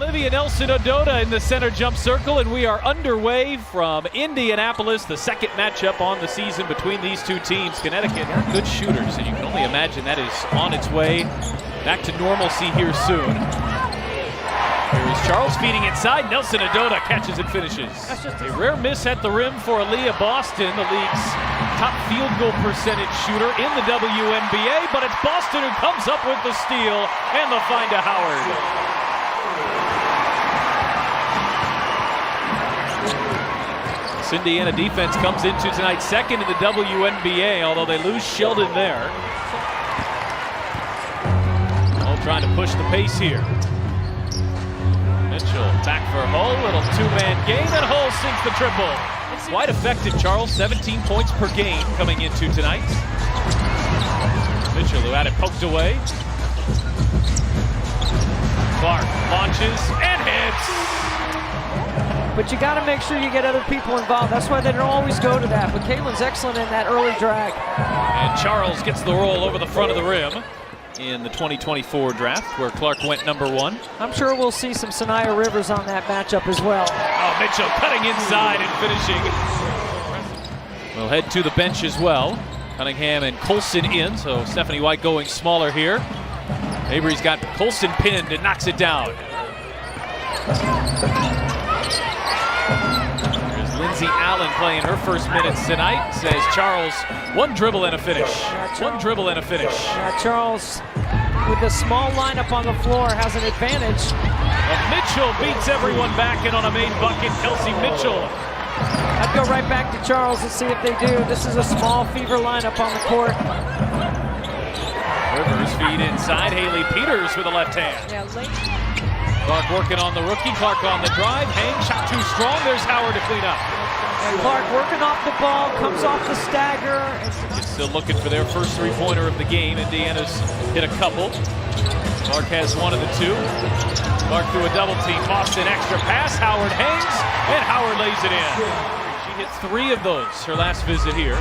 Olivia Nelson-Ododa in the center jump circle, and we are underway from Indianapolis. The second matchup on the season between these two teams. Connecticut are good shooters, and you can only imagine that is on its way back to normalcy here soon. Here is Charles feeding inside. Nelson-Ododa catches and finishes. That's just a rare miss at the rim for Aaliyah Boston, the league's top field goal percentage shooter in the WNBA, but it's Boston who comes up with the steal and the find to Howard. This Indiana defense comes into tonight's second in the WNBA, although they lose Sheldon there. All trying to push the pace here. Mitchell back for Hull, little two-man game, and Hull sinks the triple. Quite effective, Charles, 17 points per game coming into tonight. Mitchell, who had it poked away. Clark launches and hits. But you got to make sure you get other people involved. That's why they don't always go to that. But Caitlin's excellent in that early drag. And Charles gets the roll over the front of the rim in the 2024 draft, where Clark went #1. I'm sure we'll see some Sanaya Rivers on that matchup as well. Oh, Mitchell cutting inside and finishing. We'll head to the bench as well. Cunningham and Colson in, so Stephanie White going smaller here. Avery's got Colson pinned and knocks it down. There's Lindsay Allen playing her first minutes tonight. Says Charles, one dribble and a finish. One dribble and a finish. Charles, with the small lineup on the floor, has an advantage. Well, Mitchell beats everyone back, and on a made bucket, Kelsey Mitchell. I'd go right back to Charles and see if they do. This is a small fever lineup on the court. Rivers feed inside. Haley Peters with a left hand. Yeah, Clark working on the rookie. Clark on the drive. Hang, shot too strong. There's Howard to clean up. And Clark working off the ball, comes off the stagger. Still looking for their first three-pointer of the game. Indiana's hit a couple. Clark has one of the two. Clark through a double team. Boston extra pass. Howard hangs, and Howard lays it in. She hit 3 of those her last visit here.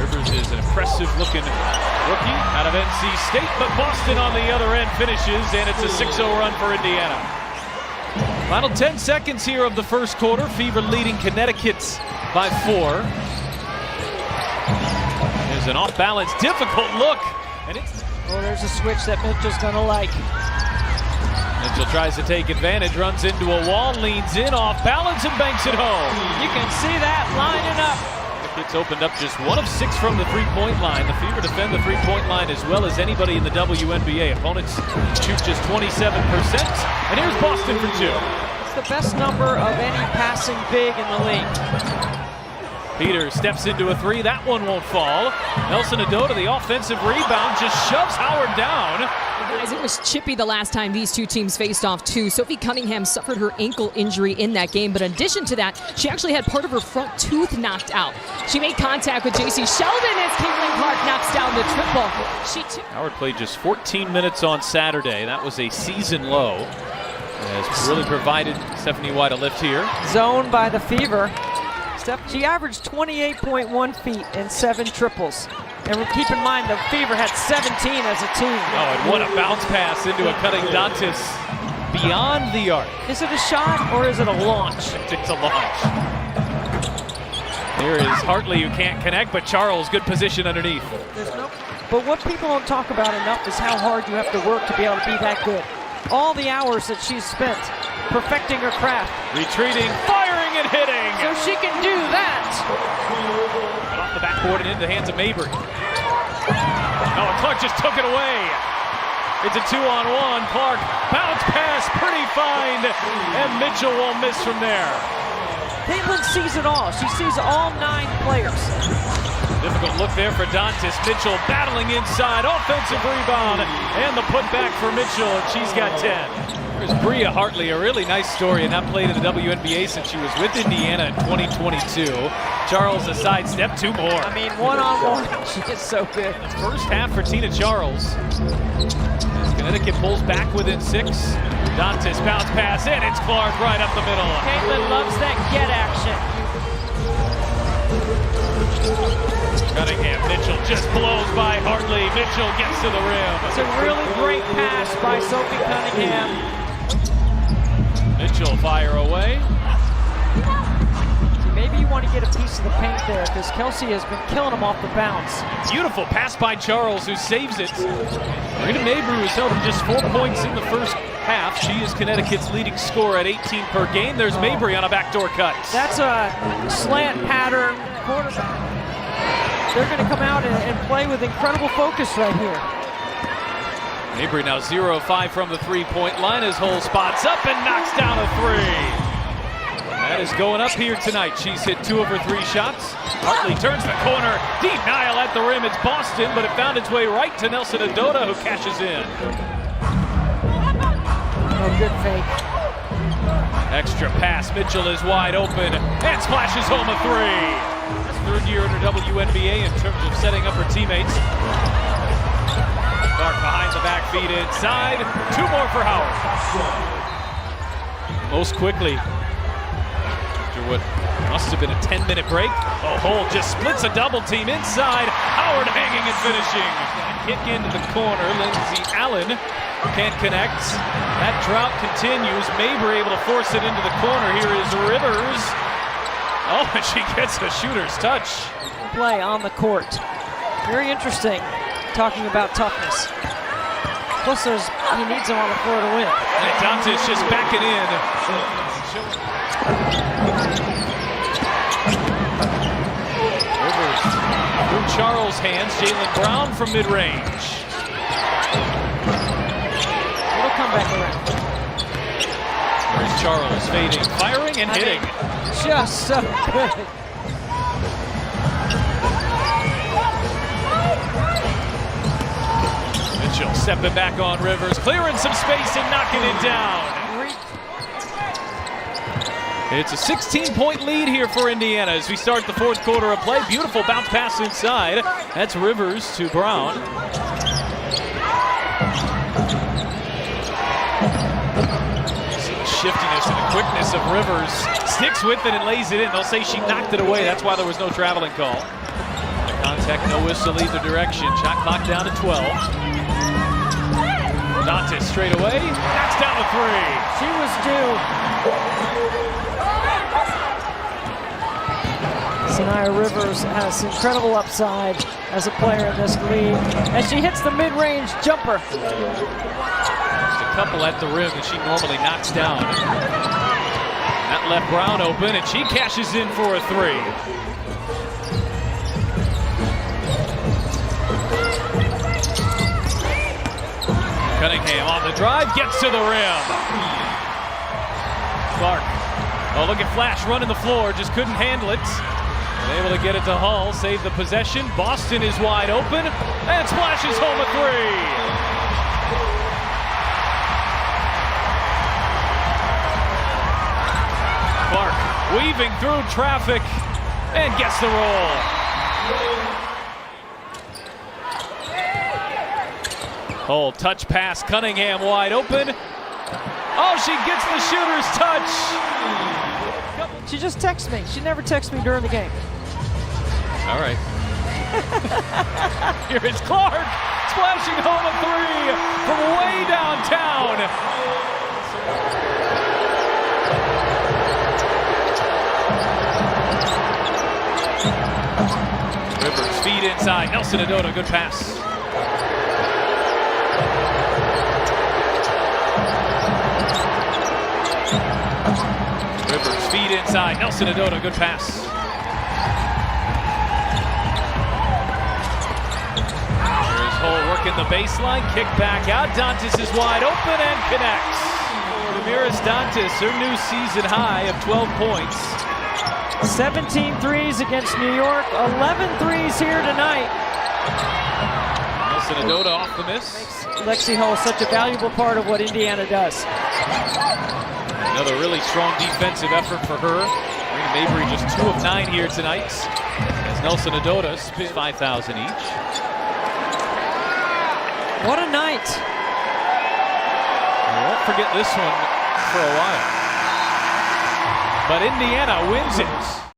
Rivers is an impressive-looking rookie out of NC State, but Boston on the other end finishes, and it's a 6-0 run for Indiana. Final 10 seconds here of the first quarter. Fever leading Connecticut by 4. There's an off-balance, difficult look, and it's... Oh, there's a switch that Mitchell's gonna like. Mitchell tries to take advantage, runs into a wall, leans in, off balance, and banks it home. You can see that lining up. It's opened up just 1 of 6 from the three-point line. The Fever defend the three-point line as well as anybody in the WNBA. Opponents shoot just 27%. And here's Boston for 2. It's the best number of any passing big in the league. Peters steps into a 3. That one won't fall. Nelson-Ododa, the offensive rebound, just shoves Howard down. Guys, it was chippy the last time these two teams faced off too. Sophie Cunningham suffered her ankle injury in that game, but in addition to that, she actually had part of her front tooth knocked out. She made contact with J.C. Sheldon as Caitlin Clark knocks down the triple. Howard played just 14 minutes on Saturday. That was a season low. Has really provided Stephanie White a lift here. Zone by the Fever. She averaged 28.1 feet and 7 triples. And keep in mind, the Fever had 17 as a team. Oh, and what a bounce pass into a cutting Dantas beyond the arc. Is it a shot or is it a launch? It's a launch. There is Hartley who can't connect, but Charles, good position underneath. But what people don't talk about enough is how hard you have to work to be able to be that good. All the hours that she's spent perfecting her craft. Retreating, firing, and hitting. So she can do that. Off the backboard and into the hands of Mabry. Oh, Clark just took it away. It's a 2-on-1. Clark, bounce pass, pretty fine, and Mitchell won't miss from there. Caitlin sees it all. She sees all 9 players. Difficult look there for Dantas. Mitchell battling inside, offensive rebound, and the putback for Mitchell, and she's got 10. There's Bria Hartley, a really nice story, and not played in the WNBA since she was with Indiana in 2022. Charles a sidestep, 2 more. I mean, one-on-one, she is so good. First half for Tina Charles. As Connecticut pulls back within 6. Dantas bounce pass in, it's Clark right up the middle. Caitlin loves that get action. Cunningham, Mitchell just blows by Hartley. Mitchell gets to the rim. It's a really great pass by Sophie Cunningham. Mitchell fire away. See, maybe you want to get a piece of the paint there because Kelsey has been killing him off the bounce. Beautiful pass by Charles, who saves it. Marina Mabry was held to just 4 points in the first half. She is Connecticut's leading scorer at 18 per game. There's Mabry on a backdoor cut. That's a slant pattern quarterback. They're going to come out and play with incredible focus right here. Mabry now 0-5 from the three-point line as Hull spots up and knocks down a three. That is going up here tonight. She's hit 2 of her 3 shots. Hartley turns the corner. Denial at the rim. It's Boston, but it found its way right to Nelson Adota, who cashes in. Oh, good fake. Extra pass. Mitchell is wide open and splashes home a three. That's 3rd year in her WNBA in terms of setting up her teammates. Clark behind the back, feed inside. 2 more for Howard. Most quickly, after what must have been a 10-minute break, Hull just splits a double team inside. Howard hanging and finishing. Kick into the corner. Lindsay Allen can't connect. That drought continues. Mabry able to force it into the corner. Here is Rivers. Oh, and she gets a shooter's touch. Play on the court. Very interesting, talking about toughness. Plus, he needs them on the floor to win. And Dante's just backing in. Rivers through Charles' hands. Jalen Brown from mid-range. It'll come back around. There's Charles fading, firing, and hitting. Just so good. Mitchell stepping back on Rivers, clearing some space and knocking it down. It's a 16-point lead here for Indiana as we start the 4th quarter of play. Beautiful bounce pass inside. That's Rivers to Brown. Shiftiness and the quickness of Rivers. Sticks with it and lays it in. They'll say she knocked it away. That's why there was no traveling call. Contact, no whistle either direction. Shot clock down to 12. Dantes straight away. Knocks down the 3. She was due. Sanaya Rivers has incredible upside as a player in this league. And she hits the mid-range jumper. Couple at the rim that she normally knocks down. That left Brown open, and she cashes in for a 3. Cunningham on the drive, gets to the rim. Clark. Oh, look at Flash running the floor, just couldn't handle it. And able to get it to Hull, save the possession. Boston is wide open, and splashes home a 3. Clark weaving through traffic and gets the roll. Hull touch pass, Cunningham wide open. Oh, she gets the shooter's touch. She just texts me. She never texts me during the game. All right. Here is Clark splashing home a 3 from way downtown. Rivers feed inside. Nelson Adota, good pass. Rivers feed inside. Nelson Adota, good pass. There's Hull working the baseline. Kick back out. Dantes is wide open and connects. Damiris Dantes, her new season high of 12 points. 17 threes against New York, 11 threes here tonight. Nelson Adota off the miss. Makes Lexi Hull such a valuable part of what Indiana does. Another really strong defensive effort for her. Marina Mabry just 2 of 9 here tonight. As Nelson Adota spins 5,000 each. What a night. I won't forget this one for a while. But Indiana wins it.